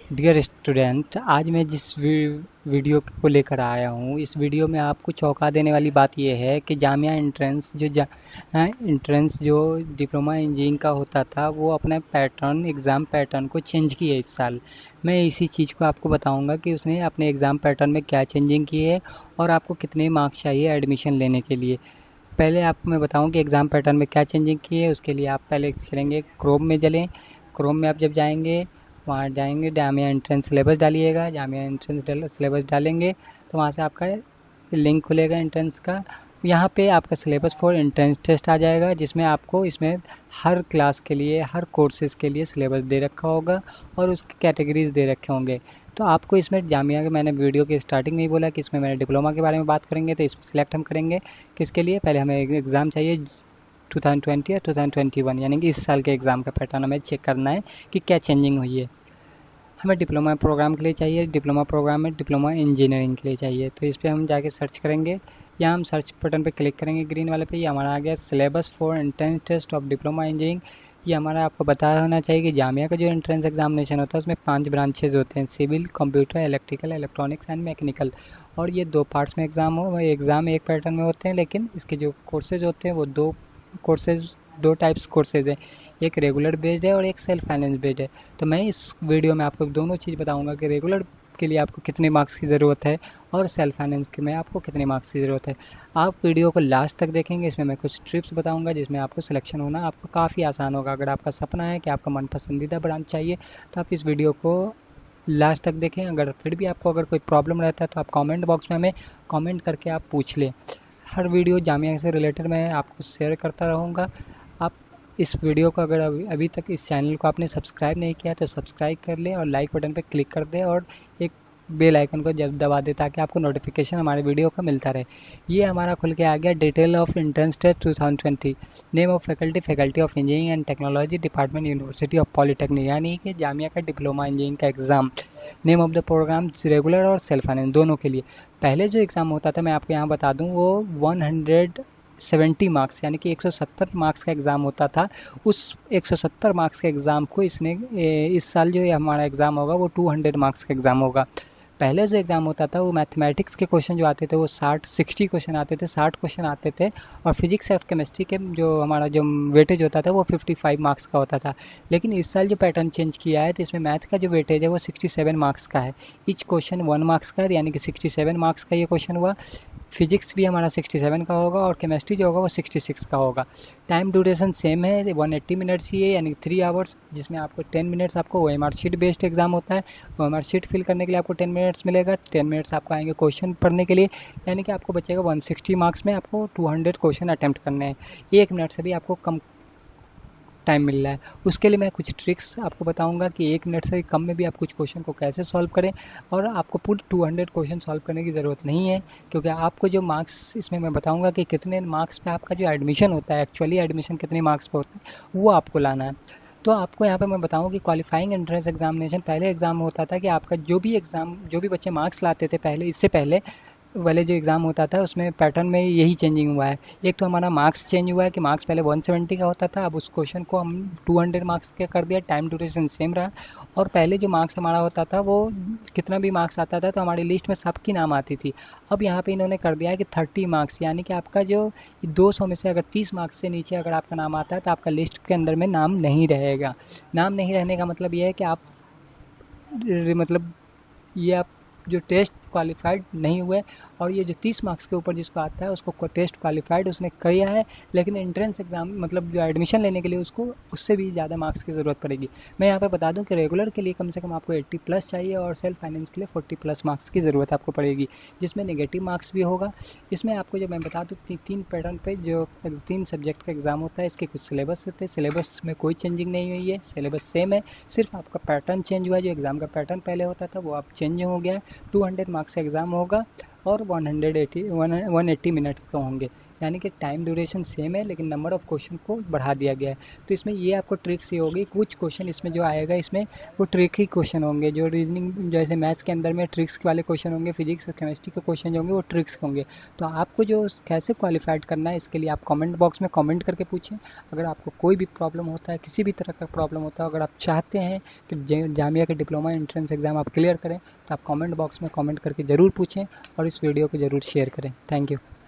Dear student, आज मैं जिस वीडियो को लेकर आया हूँ, इस वीडियो में आपको चौंका देने वाली बात यह है कि जामिया एंट्रेंस जो डिप्लोमा इंजीनियरिंग का होता था, वो अपना एग्ज़ाम पैटर्न को चेंज किया इस साल। मैं इसी चीज़ को आपको बताऊंगा कि उसने अपने एग्ज़ाम पैटर्न में क्या चेंजिंग की है और आपको कितने मार्क्स चाहिए एडमिशन लेने के लिए। पहले आपको मैं बताऊँ कि एग्ज़ाम पैटर्न में क्या चेंजिंग की है। उसके लिए आप पहले चलेंगे क्रोम में। क्रोम में आप जब जाएंगे, वहाँ जाएंगे, जामिया एंट्रेंस सिलेबस डालिएगा। जामिया एंट्रेंस सिलेबस डालेंगे तो वहाँ से आपका लिंक खुलेगा एंट्रेंस का। यहाँ पे आपका सिलेबस फॉर एंट्रेंस टेस्ट आ जाएगा, जिसमें आपको इसमें हर क्लास के लिए, हर कोर्सेज़ के लिए सिलेबस दे रखा होगा और उसकी कैटेगरीज दे रखे होंगे। तो आपको इसमें जामिया के, मैंने वीडियो के स्टार्टिंग में ही बोला कि इसमें मैंने डिप्लोमा के बारे में बात करेंगे, तो इसमें सिलेक्ट हम करेंगे किसके लिए। पहले हमें एग्ज़ाम चाहिए 2020 या 2021, यानी कि इस साल के एग्ज़ाम का पैटर्न हमें चेक करना है कि क्या चेंजिंग हुई है। हमें डिप्लोमा प्रोग्राम के लिए चाहिए, डिप्लोमा प्रोग्राम में डिप्लोमा इंजीनियरिंग के लिए चाहिए। तो इस पर हम जाके सर्च करेंगे। यहाँ हम सर्च बटन पे क्लिक करेंगे ग्रीन वाले पे। ये हमारा आ गया syllabus for entrance test of diploma engineering. ये हमारा आपको बताया होना चाहिए कि जामिया का जो एंट्रेंस एग्जामिनेशन होता है उसमें 5 ब्रांचेज होते हैं: civil, computer, electrical, electronics and mechanical. और ये 2 पार्ट्स में एग्ज़ाम एक पैटर्न में होते हैं, लेकिन इसके जो कोर्सेज होते हैं वो दो टाइप्स कोर्सेज हैं। एक रेगुलर बेस्ड है और एक सेल्फ फाइनेंस बेस्ड है। तो मैं इस वीडियो में आपको दोनों चीज़ बताऊंगा कि रेगुलर के लिए आपको कितने मार्क्स की ज़रूरत है और सेल्फ फाइनेंस के में आपको कितने मार्क्स की ज़रूरत है। आप वीडियो को लास्ट तक देखेंगे, इसमें मैं कुछ ट्रिप्स बताऊंगा जिसमें आपको सिलेक्शन होना आपको काफ़ी आसान होगा। अगर आपका सपना है कि आपका मन पसंदीदा ब्रांच चाहिए तो आप इस वीडियो को लास्ट तक देखें। अगर फिर भी आपको अगर कोई प्रॉब्लम रहता है तो आप कमेंट बॉक्स में हमें कमेंट करके आप पूछ लें। हर वीडियो जामिया से रिलेटेड मैं आपको शेयर करता रहूँगा। आप इस वीडियो को अगर अभी तक इस चैनल को आपने सब्सक्राइब नहीं किया तो सब्सक्राइब कर लें और लाइक बटन पर क्लिक कर दें और एक बेल आइकन को जब दबा दें ताकि आपको नोटिफिकेशन हमारे वीडियो का मिलता रहे। ये हमारा खुल के आ गया detail of entrance test 2020। Name of faculty of engineering and technology department university of polytechnic, यानी कि जामिया का डिप्लोमा इंजीनियरिंग का exam. Name of the program regular और सेल्फ फाइनेंस दोनों के लिए। पहले जो एग्ज़ाम होता था, मैं आपको यहाँ बता दूँ, वो 170 मार्क्स यानी कि 170 मार्क्स का एग्ज़ाम होता था। उस 170 मार्क्स के एग्ज़ाम को इस साल जो हमारा एग्ज़ाम होगा वो 200 मार्क्स का एग्ज़ाम होगा। पहले जो एग्ज़ाम होता था वो मैथमेटिक्स के क्वेश्चन जो आते थे वो 60 क्वेश्चन आते थे, 60 क्वेश्चन आते थे। और फिजिक्स और केमिस्ट्री के जो हमारा जो वेटेज होता था वो 55 मार्क्स का होता था। लेकिन इस साल जो पैटर्न चेंज किया है तो इसमें मैथ का जो वेटेज है वो 67 मार्क्स का है। ईच क्वेश्चन 1 मार्क्स का, यानी कि 67 मार्क्स का ये क्वेश्चन हुआ। फिजिक्स भी हमारा 67 का होगा और केमिस्ट्री जो होगा वो 66 का होगा। टाइम ड्यूरेशन सेम है, 180 मिनट्स ही है, यानी 3 आवर्स, जिसमें आपको 10 मिनट्स आपको OMR शीट बेस्ड एग्जाम होता है। OMR शीट फिल करने के लिए आपको 10 मिनट्स मिलेगा। 10 मिनट्स आपको आएंगे क्वेश्चन पढ़ने के लिए, यानी कि आपको बचेगा 160 मार्क्स में आपको 200 क्वेश्चन अटैम्प्ट करने हैं। 1 मिनट से भी आपको कम टाइम मिल रहा है। उसके लिए मैं कुछ ट्रिक्स आपको बताऊंगा कि 1 मिनट से कम में भी आप कुछ क्वेश्चन को कैसे सॉल्व करें। और आपको पूरे 200 क्वेश्चन सॉल्व करने की ज़रूरत नहीं है, क्योंकि आपको जो मार्क्स इसमें मैं बताऊंगा कि कितने मार्क्स पे आपका जो एडमिशन होता है, एक्चुअली एडमिशन कितने मार्क्स पे होता है वो आपको लाना है। तो आपको यहाँ पे मैं बताऊँ कि क्वालिफाइंग एंट्रेंस एग्जामिनेशन पहले एग्ज़ाम होता था कि आपका जो भी बच्चे मार्क्स लाते थे पहले, इससे पहले वाले जो एग्ज़ाम होता था उसमें पैटर्न में यही चेंजिंग हुआ है। एक तो हमारा मार्क्स चेंज हुआ है कि मार्क्स पहले 170 का होता था, अब उस क्वेश्चन को हम 200 मार्क्स का कर दिया। टाइम ड्यूरेशन सेम रहा। और पहले जो मार्क्स हमारा होता था वो कितना भी मार्क्स आता था तो हमारी लिस्ट में सबकी नाम आती थी। अब यहाँ पे इन्होंने कर दिया है कि 30 मार्क्स, यानी कि आपका जो 200 में से अगर 30 मार्क्स से नीचे अगर आपका नाम आता है तो आपका लिस्ट के अंदर में नाम नहीं रहेगा। नाम नहीं रहने का मतलब ये है कि आप ये आप जो टेस्ट क्वालिफाइड नहीं हुए। और ये जो 30 मार्क्स के ऊपर जिसको आता है उसको टेस्ट क्वालिफाइड उसने किया है, लेकिन एंट्रेंस एग्ज़ाम जो एडमिशन लेने के लिए उसको उससे भी ज़्यादा मार्क्स की ज़रूरत पड़ेगी। मैं यहाँ पे बता दूं कि रेगुलर के लिए कम से कम आपको 80 प्लस चाहिए और सेल्फ फाइनेंस के लिए 40 प्लस मार्क्स की ज़रूरत आपको पड़ेगी, जिसमें नेगेटिव मार्क्स भी होगा। इसमें आपको जो मैं बता दूँ 3 पैटर्न पर जो 3 सब्जेक्ट का एग्ज़ाम होता है, इसके कुछ सिलेबस होते हैं। सिलेबस में कोई चेंजिंग नहीं हुई है, सिलेबस सेम है, सिर्फ आपका पैटर्न चेंज हुआ है। जो एग्ज़ाम का पैटर्न पहले होता था वो अब चेंज हो गया है। 200 मार्क्स का एग्ज़ाम होगा और 180 मिनट्स का होंगे, यानी कि टाइम ड्यूरेशन सेम है लेकिन नंबर ऑफ़ क्वेश्चन को बढ़ा दिया गया है। तो इसमें ये आपको ट्रिक्स ये होगी, कुछ क्वेश्चन इसमें जो आएगा इसमें वो ट्रिकी क्वेश्चन होंगे, जो रीजनिंग जैसे मैथ्स के अंदर में ट्रिक्स वाले क्वेश्चन होंगे, फिजिक्स और केमिस्ट्री के क्वेश्चन जो होंगे वो ट्रिक्स होंगे। तो आपको जो कैसे क्वालिफाइड करना है इसके लिए आप कमेंट बॉक्स में कमेंट करके पूछें। अगर आपको कोई भी प्रॉब्लम होता है, किसी भी तरह का प्रॉब्लम होता है, अगर आप चाहते हैं कि जामिया के डिप्लोमा एंट्रेंस एग्ज़ाम आप क्लियर करें तो आप कमेंट बॉक्स में कमेंट करके ज़रूर पूछें और इस वीडियो को ज़रूर शेयर करें। Thank you.